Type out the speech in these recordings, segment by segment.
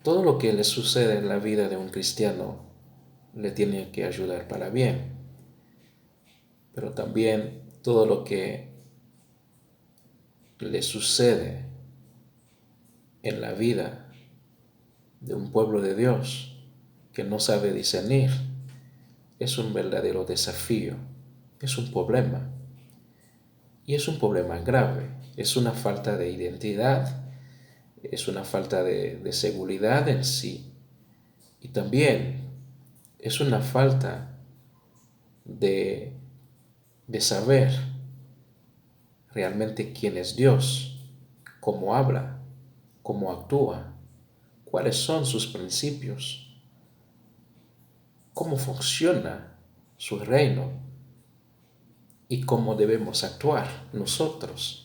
todo lo que le sucede en la vida de un cristiano le tiene que ayudar para bien, pero también todo lo que le sucede en la vida de un pueblo de Dios que no sabe discernir es un verdadero desafío, es un problema, y es un problema grave, es una falta de identidad, es una falta de seguridad en sí, y también es una falta de, de saber realmente quién es Dios, cómo habla, cómo actúa, cuáles son sus principios, cómo funciona su reino y cómo debemos actuar nosotros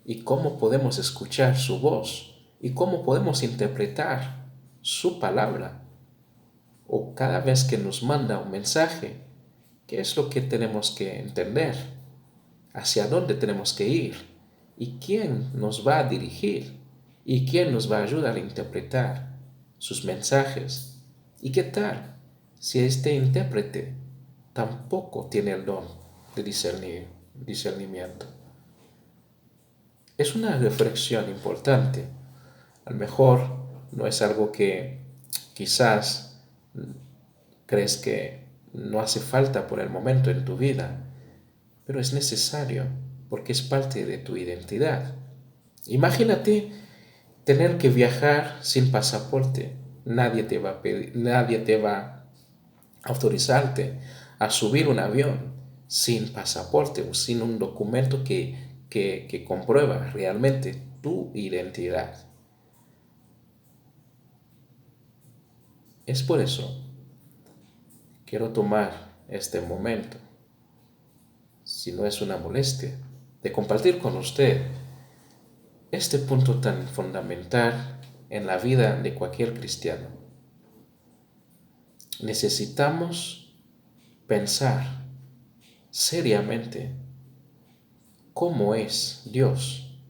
y cómo podemos escuchar su voz y cómo podemos interpretar su palabra o cada vez que nos manda un mensaje, qué es lo que tenemos que entender, hacia dónde tenemos que ir y quién nos va a dirigir y quién nos va a ayudar a interpretar sus mensajes. ¿Y qué tal si este intérprete tampoco tiene el don de discernimiento? Es una reflexión importante. A lo mejor no es algo que quizás crees que no hace falta por el momento en tu vida, pero es necesario porque es parte de tu identidad. Imagínate tener que viajar sin pasaporte. Nadie te va a autorizarte a subir un avión sin pasaporte o sin un documento que comprueba realmente tu identidad. Es por eso que quiero tomar este momento, si no es una molestia, de compartir con usted este punto tan fundamental en la vida de cualquier cristiano. Necesitamos pensar seriamente cómo es Dios,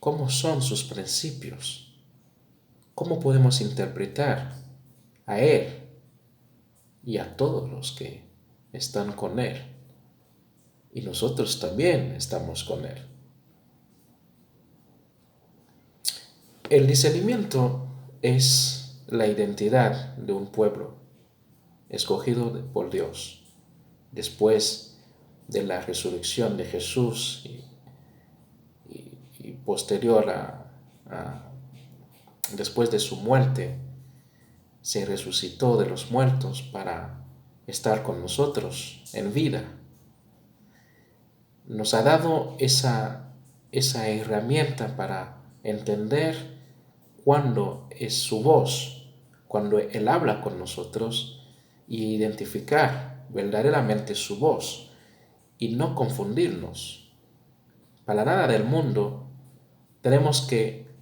cómo son sus principios, cómo podemos interpretar a Él y a todos los que están con Él. Y nosotros también estamos con Él. El discernimiento es la identidad de un pueblo escogido por Dios después de la resurrección de Jesús y posterior después de su muerte. Se resucitó de los muertos para estar con nosotros en vida. Nos ha dado esa herramienta para entender cuándo es su voz, cuando Él habla con nosotros, y identificar verdaderamente su voz y no confundirnos. Para nada del mundo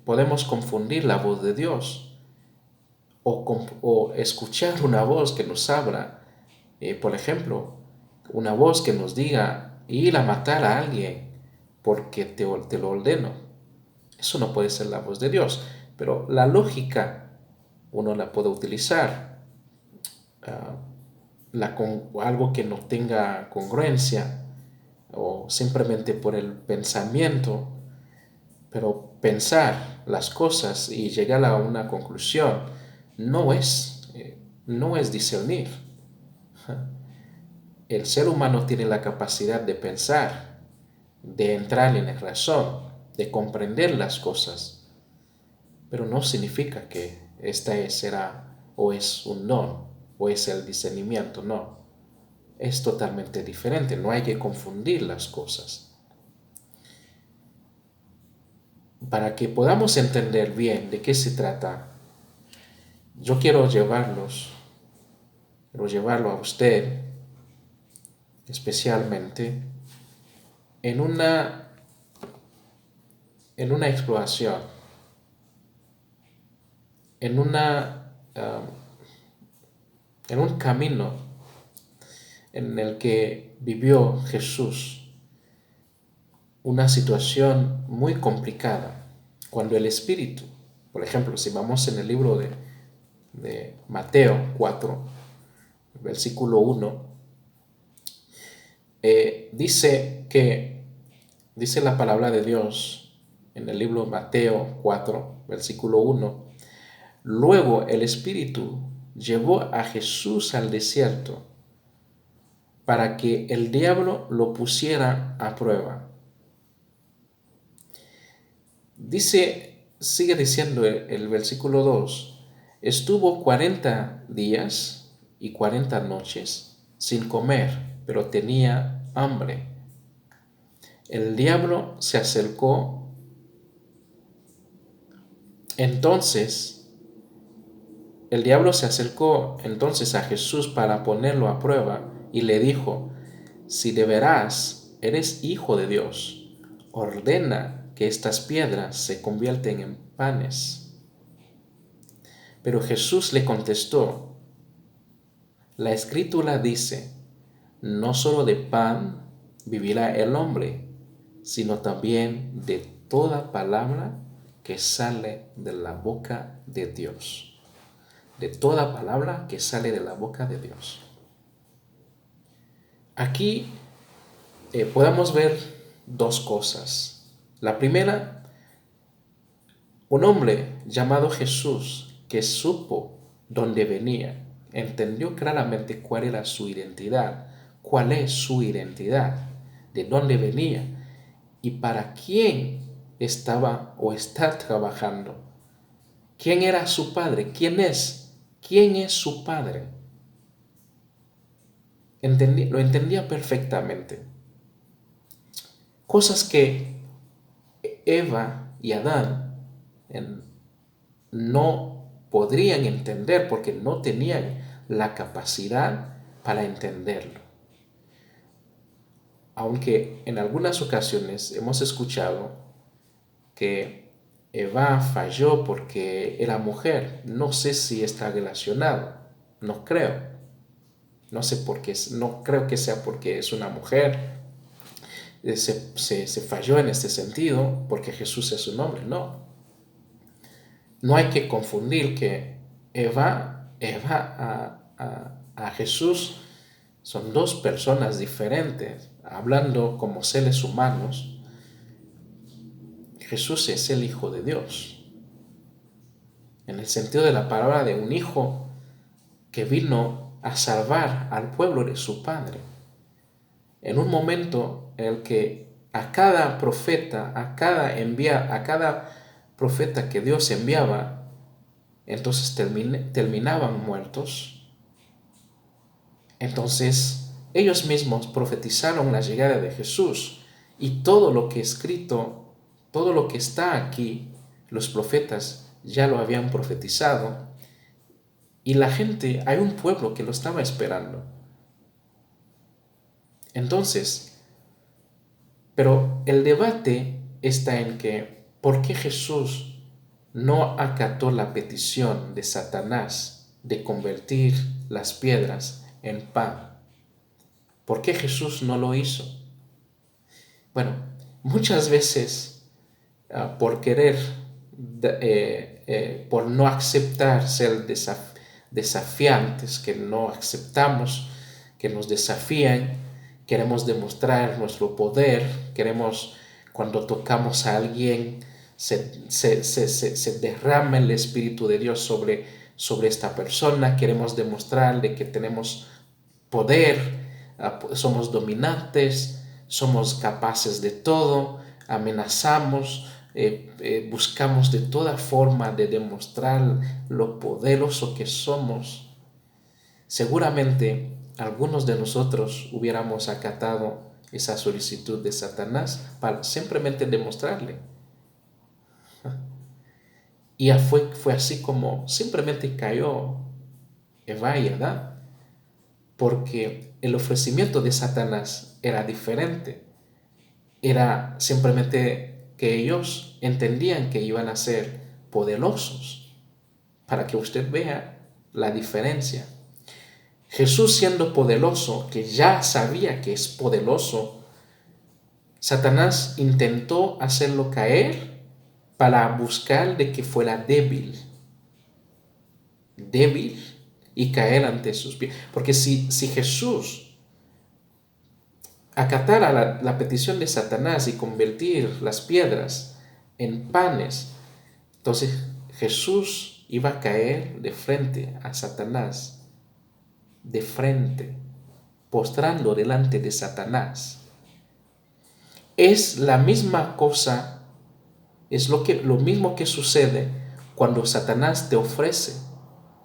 podemos confundir la voz de Dios o escuchar una voz que nos habla, por ejemplo, una voz que nos diga ir a matar a alguien porque te lo ordeno. Eso no puede ser la voz de Dios, pero la lógica uno la puede utilizar, algo que no tenga congruencia o simplemente por el pensamiento, pero pensar las cosas y llegar a una conclusión no es discernir. El ser humano tiene la capacidad de pensar, de entrar en la razón, de comprender las cosas, pero no significa que será o es un don o es el discernimiento, no. Es totalmente diferente, no hay que confundir las cosas. Para que podamos entender bien de qué se trata, yo quiero llevarlo a usted especialmente en una exploración, en en un camino en el que vivió Jesús una situación muy complicada, cuando el Espíritu Por ejemplo, si vamos en el libro de Mateo 4, versículo 1, dice la palabra de Dios en el libro de Mateo 4, versículo 1, luego el Espíritu llevó a Jesús al desierto para que el diablo lo pusiera a prueba. Sigue diciendo el versículo 2, estuvo 40 días y 40 noches sin comer, pero tenía hambre. El diablo se acercó entonces a Jesús para ponerlo a prueba y le dijo, si de veras eres hijo de Dios, ordena que estas piedras se convierten en panes. Pero Jesús le contestó, la Escritura dice, no solo de pan vivirá el hombre, sino también de toda palabra que sale de la boca de Dios. De toda palabra que sale de la boca de Dios. Aquí podemos ver dos cosas. La primera, un hombre llamado Jesús que supo dónde venía, entendió claramente cuál era su identidad, cuál es su identidad, de dónde venía y para quién estaba o está trabajando. ¿Quién era su padre? ¿Quién es? ¿Quién es su padre? Lo entendía perfectamente. Cosas que Eva y Adán no podrían entender porque no tenían la capacidad para entenderlo. Aunque en algunas ocasiones hemos escuchado que Eva falló porque era mujer, no sé si está relacionado, no creo. No sé por qué, no creo que sea porque es una mujer, se falló en este sentido, porque Jesús es un hombre, no. No hay que confundir que Eva a Jesús son dos personas diferentes, hablando como seres humanos. Jesús es el Hijo de Dios, en el sentido de la palabra de un hijo que vino a salvar al pueblo de su Padre. En un momento en el que a cada profeta, a cada profeta que Dios enviaba, entonces terminaban muertos. Entonces ellos mismos profetizaron la llegada de Jesús y todo lo que escrito, todo lo que está aquí, los profetas ya lo habían profetizado y la gente, hay un pueblo que lo estaba esperando. Entonces, pero el debate está en que, ¿por qué Jesús no acató la petición de Satanás de convertir las piedras en pan? ¿Por qué Jesús no lo hizo? Bueno, muchas veces por querer, por no aceptar ser desafiantes, que no aceptamos, que nos desafían, queremos demostrar nuestro poder, cuando tocamos a alguien, se derrama el Espíritu de Dios sobre esta persona, queremos demostrarle que tenemos poder, somos dominantes, somos capaces de todo, amenazamos, buscamos de toda forma de demostrar lo poderoso que somos. Seguramente algunos de nosotros hubiéramos acatado esa solicitud de Satanás para simplemente demostrarle. Y fue así como simplemente cayó Eva y Adán, porque el ofrecimiento de Satanás era diferente. Era simplemente que ellos entendían que iban a ser poderosos, para que usted vea la diferencia. Jesús, siendo poderoso, que ya sabía que es poderoso, Satanás intentó hacerlo caer para buscar de que fuera débil y caer ante sus pies. Porque si Jesús acatara la petición de Satanás y convertir las piedras en panes, entonces Jesús iba a caer de frente a Satanás, de frente, postrando delante de Satanás. Es la misma cosa, es lo mismo que sucede cuando Satanás te ofrece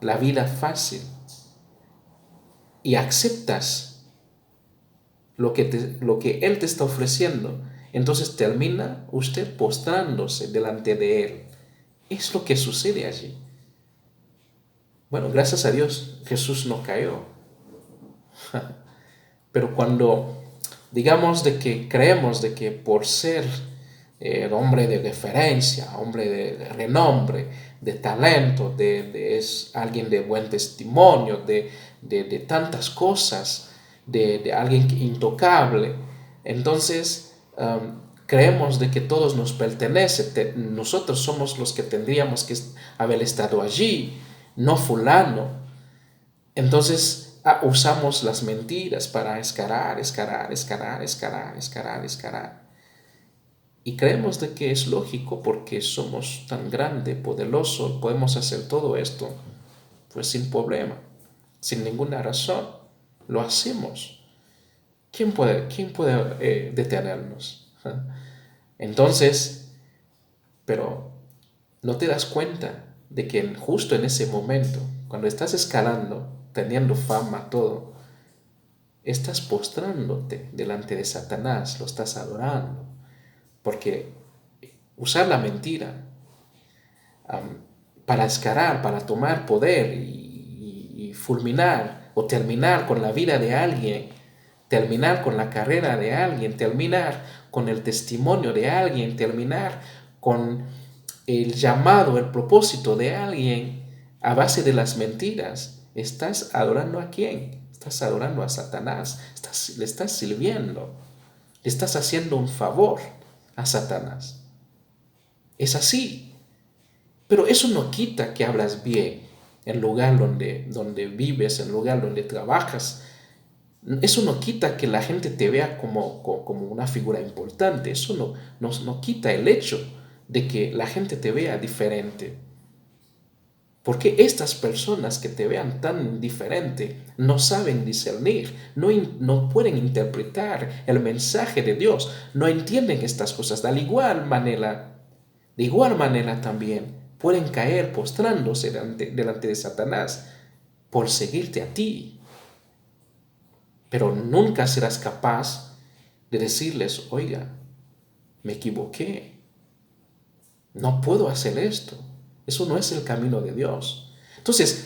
la vida fácil y aceptas lo que él te está ofreciendo. Entonces termina usted postrándose delante de él. Es lo que sucede allí. Bueno, gracias a Dios, Jesús no cayó. Pero cuando digamos de que creemos de que por ser hombre de referencia, hombre de renombre, de talento, es alguien de buen testimonio, de tantas cosas, de alguien intocable, entonces creemos de que todos nos pertenece, nosotros somos los que tendríamos que haber estado allí, no fulano. Entonces usamos las mentiras para escalar. Y creemos de que es lógico porque somos tan grande, poderoso, podemos hacer todo esto, pues sin problema, sin ninguna razón, lo hacemos. ¿Quién puede detenernos? Entonces, pero no te das cuenta de que justo en ese momento, cuando estás escalando, teniendo fama, todo, estás postrándote delante de Satanás, lo estás adorando. Porque usar la mentira para escalar, para tomar poder y fulminar o terminar con la vida de alguien, terminar con la carrera de alguien, terminar con el testimonio de alguien, terminar con el llamado, el propósito de alguien a base de las mentiras. ¿Estás adorando a quién? Estás adorando a Satanás, le estás sirviendo, le estás haciendo un favor a Satanás. Es así. Pero eso no quita que hablas bien en el lugar donde vives, en el lugar donde trabajas. Eso no quita que la gente te vea como una figura importante. Eso no quita el hecho de que la gente te vea diferente. Porque estas personas que te vean tan diferente no saben discernir, no pueden interpretar el mensaje de Dios, no entienden estas cosas. De igual manera también pueden caer postrándose delante de Satanás por seguirte a ti. Pero nunca serás capaz de decirles, oiga, me equivoqué, no puedo hacer esto. Eso no es el camino de Dios. Entonces,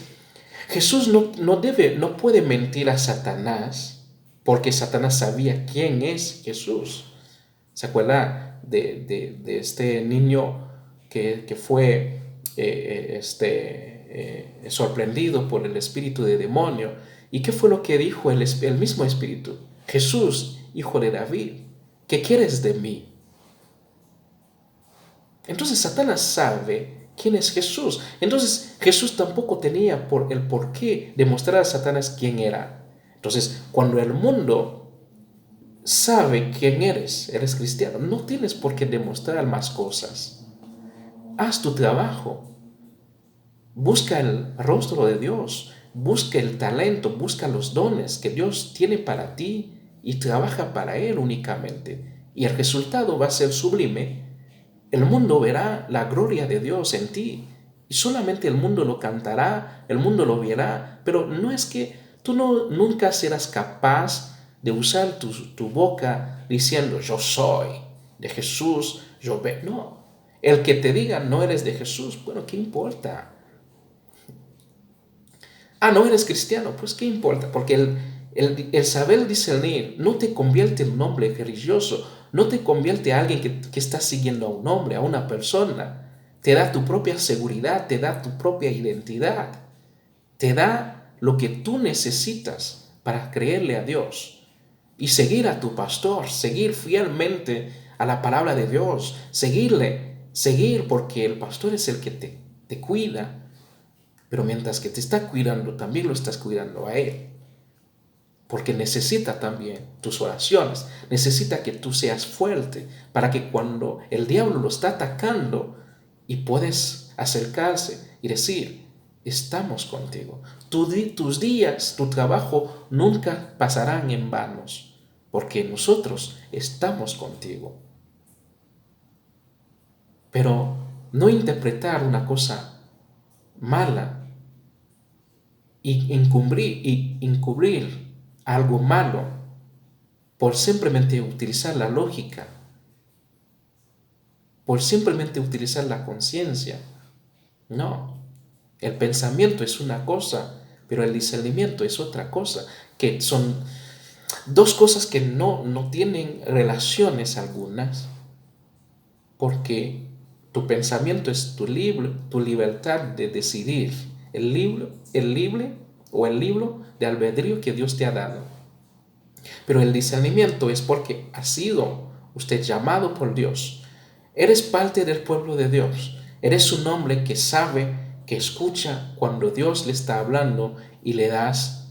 Jesús no puede mentir a Satanás porque Satanás sabía quién es Jesús. ¿Se acuerda de este niño que fue sorprendido por el espíritu de demonio? ¿Y qué fue lo que dijo el mismo espíritu? Jesús, hijo de David, ¿qué quieres de mí? Entonces Satanás sabe quién es Jesús. Entonces Jesús tampoco tenía el por qué demostrar a Satanás quién era. Entonces, cuando el mundo sabe quién eres cristiano, no tienes por qué demostrar más cosas. Haz tu trabajo. Busca el rostro de Dios. Busca el talento. Busca los dones que Dios tiene para ti y trabaja para Él únicamente. Y el resultado va a ser sublime. El mundo verá la gloria de Dios en ti y solamente el mundo lo cantará, el mundo lo verá, pero no es que tú nunca serás capaz de usar tu boca diciendo yo soy de Jesús, no. El que te diga no eres de Jesús, bueno, ¿qué importa? No eres cristiano, pues ¿qué importa? Porque el saber discernir no te convierte en un hombre religioso, no te convierte en alguien que está siguiendo a un hombre, a una persona. Te da tu propia seguridad, te da tu propia identidad, te da lo que tú necesitas para creerle a Dios y seguir a tu pastor, seguir fielmente a la palabra de Dios, seguirle seguir porque el pastor es el que te cuida, pero mientras que te está cuidando, también lo estás cuidando a él. Porque necesita también tus oraciones, necesita que tú seas fuerte para que cuando el diablo lo está atacando y puedes acercarse y decir, estamos contigo. Tus días, tu trabajo nunca pasarán en vanos, porque nosotros estamos contigo. Pero no interpretar una cosa mala y encubrir algo malo por simplemente utilizar la lógica, por simplemente utilizar la conciencia. No, el pensamiento es una cosa, pero el discernimiento es otra cosa, que son dos cosas que no tienen relaciones algunas, porque tu pensamiento es tu libertad de decidir, el libro de albedrío que Dios te ha dado. Pero el discernimiento es porque ha sido usted llamado por Dios. Eres parte del pueblo de Dios. Eres un hombre que sabe, que escucha cuando Dios le está hablando y le das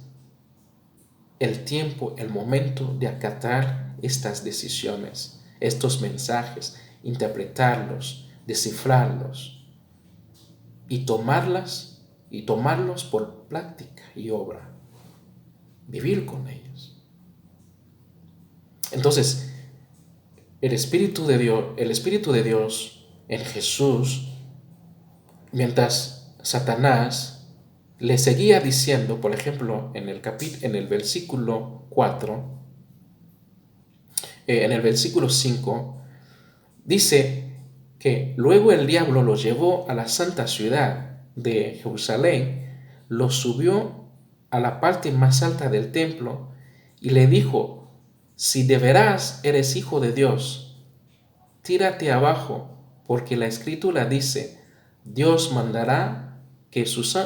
el tiempo, el momento de acatar estas decisiones, estos mensajes, interpretarlos, descifrarlos y tomarlos por práctica y obra. Vivir con ellos. Entonces, el Espíritu de Dios en Jesús, mientras Satanás le seguía diciendo, por ejemplo, en el versículo 4, en el versículo 5, dice que luego el diablo lo llevó a la santa ciudad de Jerusalén, lo subió a la parte más alta del templo y le dijo, si de veras eres hijo de Dios, tírate abajo, porque la Escritura dice, Dios mandará que sus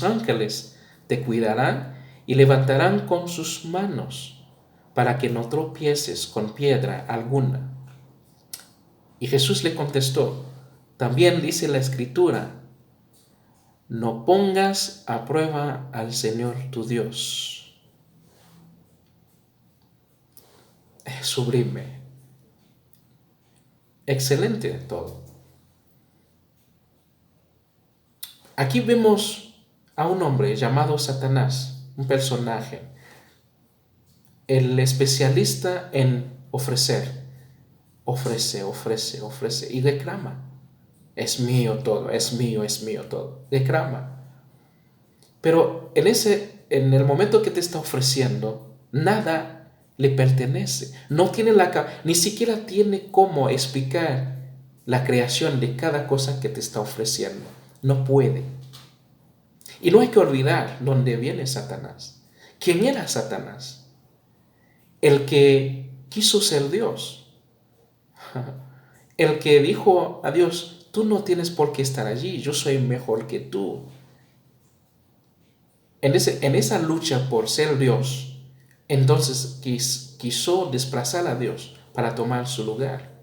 ángeles te cuidarán y levantarán con sus manos para que no tropieces con piedra alguna. Y Jesús le contestó, también dice la Escritura, no pongas a prueba al Señor tu Dios. Es sublime. Excelente todo. Aquí vemos a un hombre llamado Satanás, un personaje, el especialista en ofrecer. Ofrece y reclama. Es mío todo, es mío todo. Reclama. Pero en el momento que te está ofreciendo, nada le pertenece. Ni siquiera tiene cómo explicar la creación de cada cosa que te está ofreciendo. No puede. Y no hay que olvidar dónde viene Satanás. ¿Quién era Satanás? El que quiso ser Dios. El que dijo a Dios, tú no tienes por qué estar allí, yo soy mejor que tú. En esa lucha por ser Dios, entonces quiso desplazar a Dios para tomar su lugar.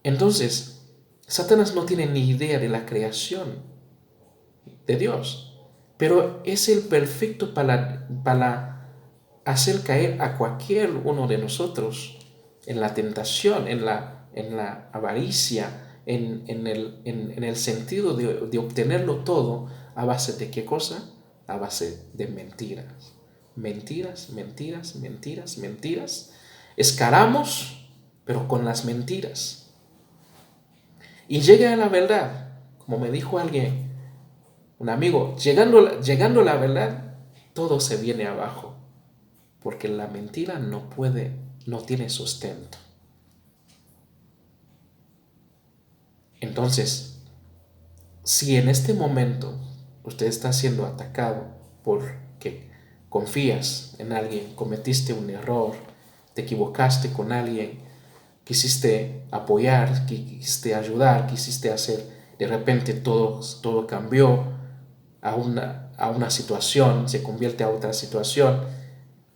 Entonces, Satanás no tiene ni idea de la creación de Dios, pero es el perfecto para hacer caer a cualquier uno de nosotros en la tentación, en la avaricia, en el sentido de obtenerlo todo a base de ¿qué cosa? A base de mentiras. Mentiras, mentiras, mentiras, mentiras. Escalamos, pero con las mentiras. Y llega a la verdad, como me dijo alguien, un amigo, llegando a la verdad, todo se viene abajo, porque la mentira no tiene sustento. Entonces, si en este momento usted está siendo atacado porque confías en alguien, cometiste un error, te equivocaste con alguien, quisiste apoyar, quisiste ayudar, quisiste hacer, de repente todo cambió a una situación, se convierte a otra situación,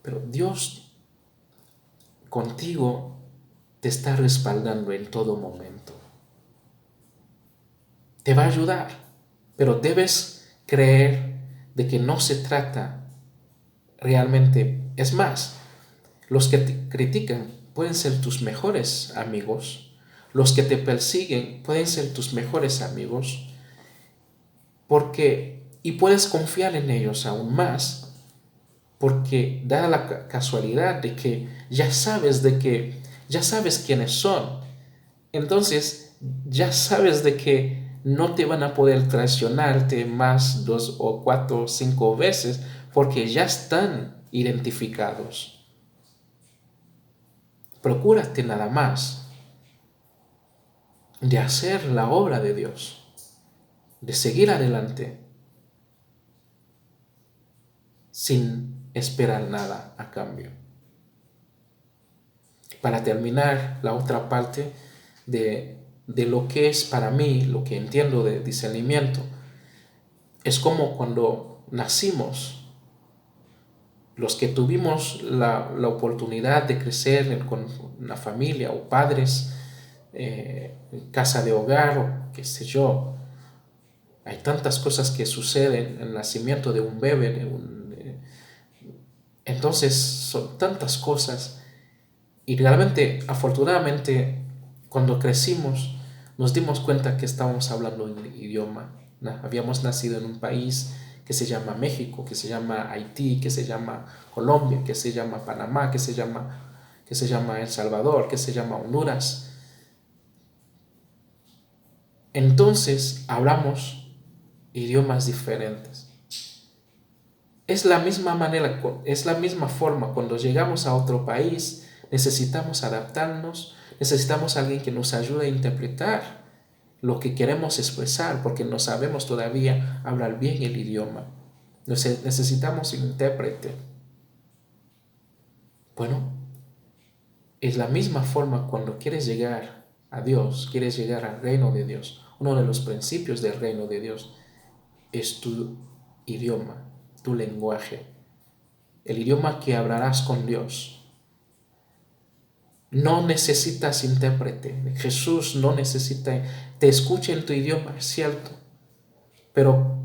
pero Dios contigo te está respaldando en todo momento. Te va a ayudar, pero debes creer de que no se trata realmente. Es más, los que te critican pueden ser tus mejores amigos. Los que te persiguen pueden ser tus mejores amigos. Y puedes confiar en ellos aún más, porque da la casualidad de que ya sabes quiénes son. Entonces, ya sabes de que no te van a poder traicionarte más 2 o 4 o 5 veces, porque ya están identificados. Procúrate nada más de hacer la obra de Dios, de seguir adelante sin esperar nada a cambio. Para terminar, la otra parte de lo que es para mí, lo que entiendo de discernimiento, es como cuando nacimos. Los que tuvimos la oportunidad de crecer con una familia o padres, casa de hogar o qué sé yo, hay tantas cosas que suceden en el nacimiento de un bebé. Entonces son tantas cosas y realmente, afortunadamente, cuando crecimos nos dimos cuenta que estábamos hablando un idioma. Habíamos nacido en un país que se llama México, que se llama Haití, que se llama Colombia, que se llama Panamá, que se llama El Salvador, que se llama Honduras. Entonces hablamos idiomas diferentes. Es la misma manera, es la misma forma cuando llegamos a otro país, necesitamos adaptarnos, necesitamos a alguien que nos ayude a interpretar lo que queremos expresar, porque no sabemos todavía hablar bien el idioma. Necesitamos un intérprete. Bueno, es la misma forma cuando quieres llegar a Dios, quieres llegar al reino de Dios. Uno de los principios del reino de Dios es tu idioma, tu lenguaje, el idioma que hablarás con Dios. No necesitas intérprete. Jesús no necesita, te escucha en tu idioma, es cierto, pero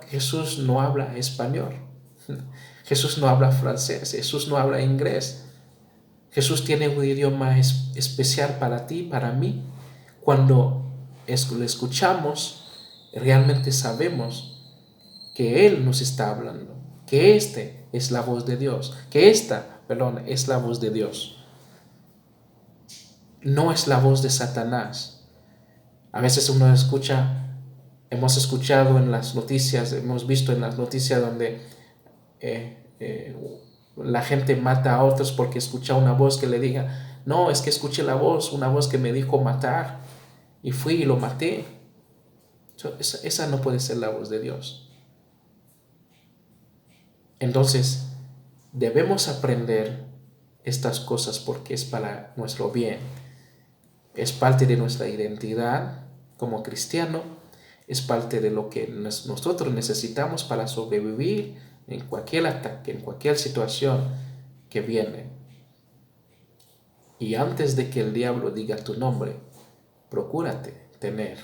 Jesús no habla español, Jesús no habla francés, Jesús no habla inglés. Jesús tiene un idioma especial para ti, para mí. Cuando lo escuchamos, realmente sabemos que Él nos está hablando, que es la voz de Dios, que es la voz de Dios. No es la voz de Satanás. A veces hemos escuchado en las noticias, hemos visto en las noticias donde la gente mata a otros porque escucha una voz que le diga, no, es que escuché una voz que me dijo matar y fui y lo maté. Esa no puede ser la voz de Dios. Entonces, debemos aprender estas cosas porque es para nuestro bien. Es parte de nuestra identidad como cristiano, es parte de lo que nosotros necesitamos para sobrevivir en cualquier ataque, en cualquier situación que viene. Y antes de que el diablo diga tu nombre, procúrate tener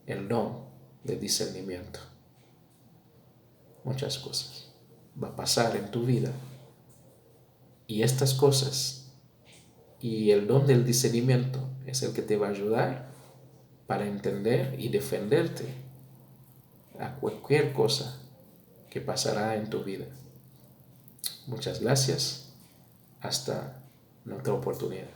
el don de discernimiento. Muchas cosas va a pasar en tu vida y estas cosas y el don del discernimiento es el que te va a ayudar para entender y defenderte a cualquier cosa que pasará en tu vida. Muchas gracias. Hasta en otra oportunidad.